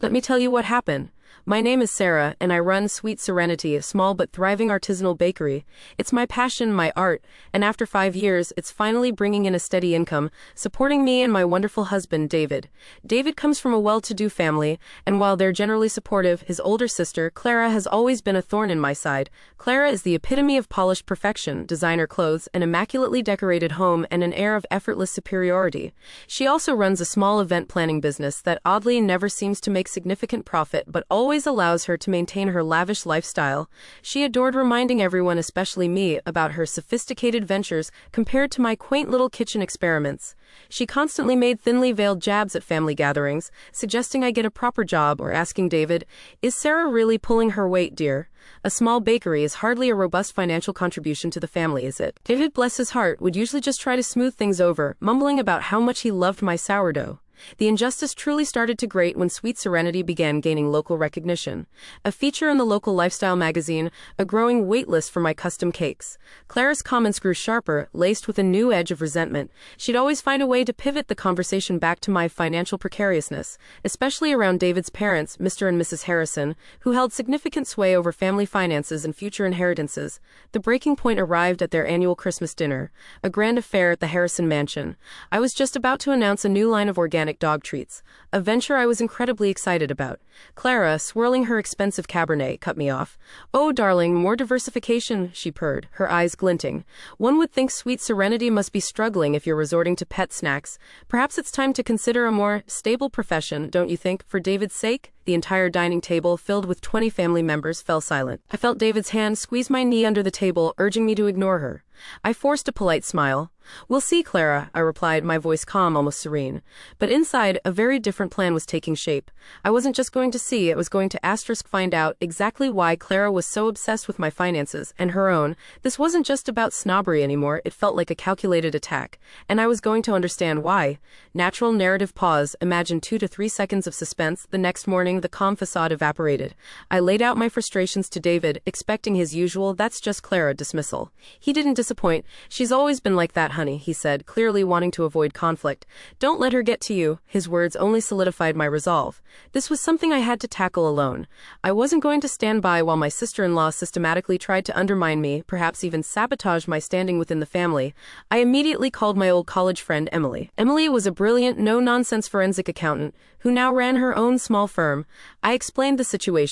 Let me tell you what happened. My name is Sarah, and I run Sweet Serenity, a small but thriving artisanal bakery. It's my passion, my art, and after 5 years, it's finally bringing in a steady income, supporting me and my wonderful husband, David. David comes from a well-to-do family, and while they're generally supportive, his older sister, Clara, has always been a thorn in my side. Clara is the epitome of polished perfection, designer clothes, an immaculately decorated home, and an air of effortless superiority. She also runs a small event planning business that oddly never seems to make significant profit, but always allows her to maintain her lavish lifestyle. She adored reminding everyone, especially me, about her sophisticated ventures compared to my quaint little kitchen experiments. She constantly made thinly veiled jabs at family gatherings, suggesting I get a proper job or asking David, "Is Sarah really pulling her weight, dear? A small bakery is hardly a robust financial contribution to the family, is it?" David, bless his heart, would usually just try to smooth things over, mumbling about how much he loved my sourdough. The injustice truly started to grate when Sweet Serenity began gaining local recognition. A feature in the local lifestyle magazine, a growing waitlist for my custom cakes. Clara's comments grew sharper, laced with a new edge of resentment. She'd always find a way to pivot the conversation back to my financial precariousness, especially around David's parents, Mr. and Mrs. Harrison, who held significant sway over family finances and future inheritances. The breaking point arrived at their annual Christmas dinner, a grand affair at the Harrison mansion. I was just about to announce a new line of organic dog treats, a venture I was incredibly excited about. Clara, swirling her expensive Cabernet, cut me off. "Oh, darling, more diversification," she purred, her eyes glinting. "One would think Sweet Serenity must be struggling if you're resorting to pet snacks. Perhaps it's time to consider a more stable profession, don't you think, for David's sake?" The entire dining table, filled with 20 family members, fell silent. I felt David's hand squeeze my knee under the table, urging me to ignore her. I forced a polite smile. "We'll see, Clara," I replied, my voice calm, almost serene. But inside, a very different plan was taking shape. I wasn't just going to see, I was going to find out exactly why Clara was so obsessed with my finances, and her own. This wasn't just about snobbery anymore, it felt like a calculated attack. And I was going to understand why. Natural narrative pause, imagine 2 to 3 seconds of suspense. The next morning, the calm facade evaporated. I laid out my frustrations to David, expecting his usual "that's just Clara" dismissal. He didn't disappoint. "She's always been like that, honey," he said, clearly wanting to avoid conflict. "Don't let her get to you." His words only solidified my resolve. This was something I had to tackle alone. I wasn't going to stand by while my sister-in-law systematically tried to undermine me, perhaps even sabotage my standing within the family. I immediately called my old college friend Emily. Emily was a brilliant, no-nonsense forensic accountant who now ran her own small firm. I explained the situation.